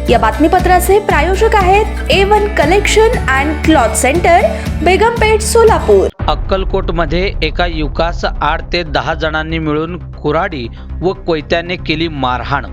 या बातमीपत्राचे प्रायोजक आहेत A1 collection and cloth centre, Begampeth, Solapur. अक्कलकोटमध्ये एका युवकास 8 ते 10 जणांनी मिळून कुऱ्हाडी व कोयत्याने केली मारहाण।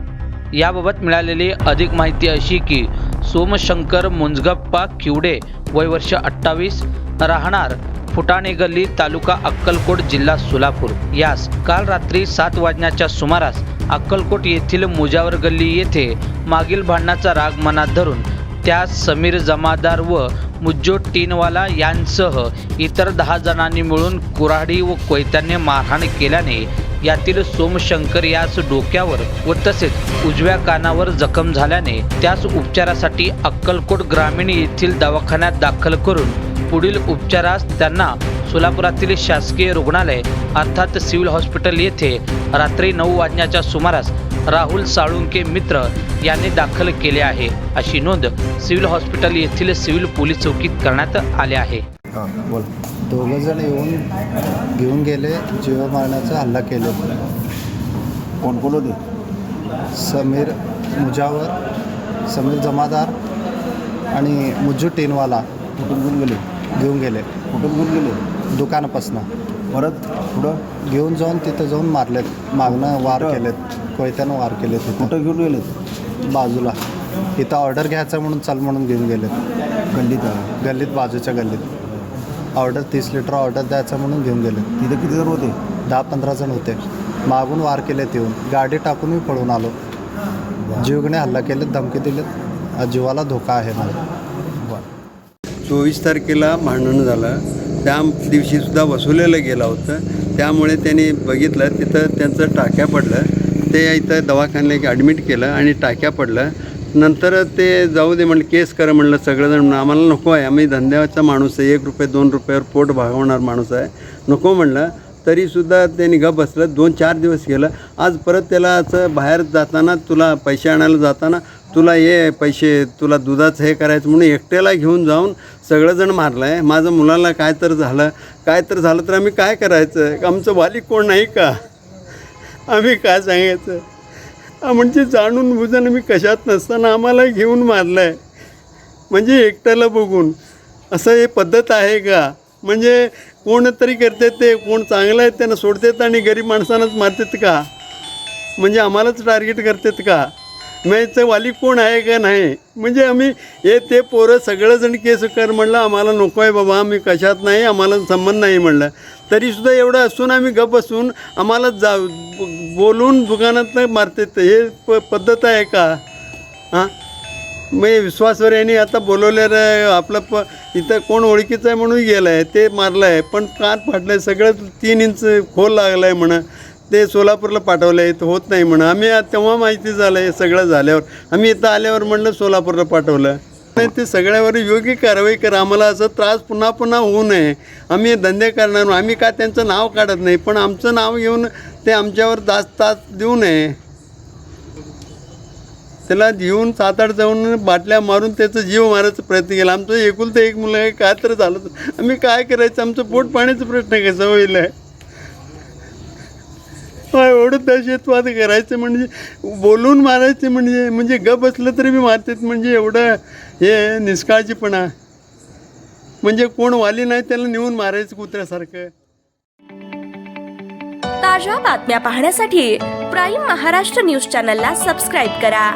याबाबत मिळालेली अधिक माहिती अशी की सोमशंकर मुंजगप्पा किवडे, वय वर्ष 28, राहणार फुटाणे गल्ली, तालुका अक्कलकोट, जिल्हा सोलापूर, यास काल रात्री 7 वाजण्याच्या सुमारास अक्कलकोट येथील मुजावर गल्ली येथे मागील भांडणाचा राग मनात धरून त्यास समीर जमादार व मुज्जो टीनवाला यांसह इतर 10 जणांनी मिळून कुऱ्हाडी व कोयत्याने मारहाण केल्याने यातील सोमशंकर यास डोक्यावर व तसेच उजव्या कानावर जखम झाल्याने त्यास उपचारासाठी अक्कलकोट ग्रामीण येथील दवाखान्यात दाखल करून पुढील उपचारास त्यांना सोलापुरातील शासकीय रुग्णालय अर्थात सिव्हिल हॉस्पिटल येथे रात्री 9 वाजण्याच्या सुमारास राहुल साळुंके मित्र यांनी दाखल केले आहे, अशी नोंद सिव्हिल हॉस्पिटल येथील सिव्हिल पोलीस चौकीत करण्यात आले आहे। बोल। दोघं जण येऊन घेऊन गेले, जीव मारण्याचा हल्ला केले। कोण कोण होते? समीर मुजावर, समीर जमादार आणि मुज्जू टीनवाला कुठून घेऊन गेले? घेऊन गेले। कुठून घेऊन गेले? दुकानापासून परत पुढं घेऊन जाऊन तिथं जाऊन मारलेत, मागणं वार केलेत, कोयत्यानं वार केले। कुठं घेऊन गेले? बाजूला इथं ऑर्डर घ्यायचं म्हणून चल म्हणून घेऊन गेलेत। गल्लीत बाजूच्या गल्लीत ऑर्डर 30 लिटर ऑर्डर द्यायचं म्हणून घेऊन गेले। तिथे किती जण होते? 10-15 जण होते। मागून वार केलेत, येऊन गाडी टाकून मी पळून आलो। जीवघेणे हल्ला केलेत, धमकी दिलेत, जीवाला धोका आहे मला। 24 तारखेला भांडण झालं, त्या दिवशीसुद्धा वसुलेलं गेलं होतं, त्यामुळे त्यांनी बघितलं तिथं त्यांचं टाक्या पडलं, ते इथं दवाखान्यात ॲडमिट केलं आणि टाक्या पडलं। नंतर ते जाऊ दे म्हणलं, केस करा म्हणलं सगळंजण, आम्हाला नको आहे, आम्ही धंद्याचा माणूस आहे, 1 रुपये 2 रुपयावर पोट भागवणार माणूस आहे, नको म्हणलं, तरीसुद्धा त्यांनी गप बसलं। 2-4 दिवस गेलं। आज परत त्याला असं बाहेर जाताना, तुला पैसे आणायला जाताना तुला हे पैसे, तुला दुधाचं हे करायचं म्हणून एकट्याला घेऊन जाऊन सगळंजण मारलं आहे। माझं मुलाला काय तर झालं तर आम्ही काय करायचं? आमचं वाली कोण नाही का? आम्ही काय सांगायचं? म्हणजे जाणून बुजून मी कशात नसताना आम्हाला घेऊन मारलं आहे, म्हणजे एकट्याला बघून। असं हे पद्धत आहे का? म्हणजे कोणतरी करतात, ते कोण चांगलं आहे त्यांना सोडतात आणि गरीब माणसांनाच मारतात का? म्हणजे आम्हालाच टार्गेट करतात का? याचं वाली कोण आहे का नाही? म्हणजे आम्ही हे ते पोरं सगळंजण केस कर म्हणलं, आम्हाला नको आहे बाबा, आम्ही कशात नाही, आम्हाला संबंध नाही म्हणलं, तरीसुद्धा एवढं असून आम्ही गप बसून आम्हाला बोलून दुकानात मारतात। हे पद्धत आहे का? हां, मग विश्वासवर यांनी आता बोलवलेलं आपलं इथं कोण ओळखीचं आहे म्हणून गेलं आहे, ते मारलं आहे, पण कान फाटलं आहे, सगळं 3 इंच खोल लागलं आहे म्हणा, ते सोलापूरला पाठवलं आहे, तर होत नाही म्हणा। आम्ही तेव्हा माहिती झालं आहे, सगळं झाल्यावर आम्ही इथं आल्यावर म्हणलं सोलापूरला पाठवलं नाही, ते सगळ्यावर योग्य कारवाई करा, आम्हाला असं त्रास पुन्हा पुन्हा होऊ नये। आम्ही धंदे करणार, आम्ही काय त्यांचं नाव काढत नाही, पण आमचं नाव घेऊन ते आमच्यावर त्रास देऊ नये। त्याला घेऊन 7-8 जाऊन बाटल्या मारून त्याचा जीव मारायचा प्रयत्न केला। आमचं एकुलतं एक मुलं आहे, काय तर झालं तर आम्ही काय करायचं? आमचं पोट पाण्याचा प्रश्न कसा होईल आहे? एवढं दहशतवाद करायचं म्हणजे, बोलून मारायचं म्हणजे गप बसलं तरी मी मारतात, म्हणजे एवढं हे निष्काळजीपणा, म्हणजे कोण वाली नाही त्याला नेऊन मारायचं कुत्र्यासारखं। ताज्या बातम्या पाहण्यासाठी प्राईम महाराष्ट्र न्यूज चॅनलला सबस्क्राईब करा।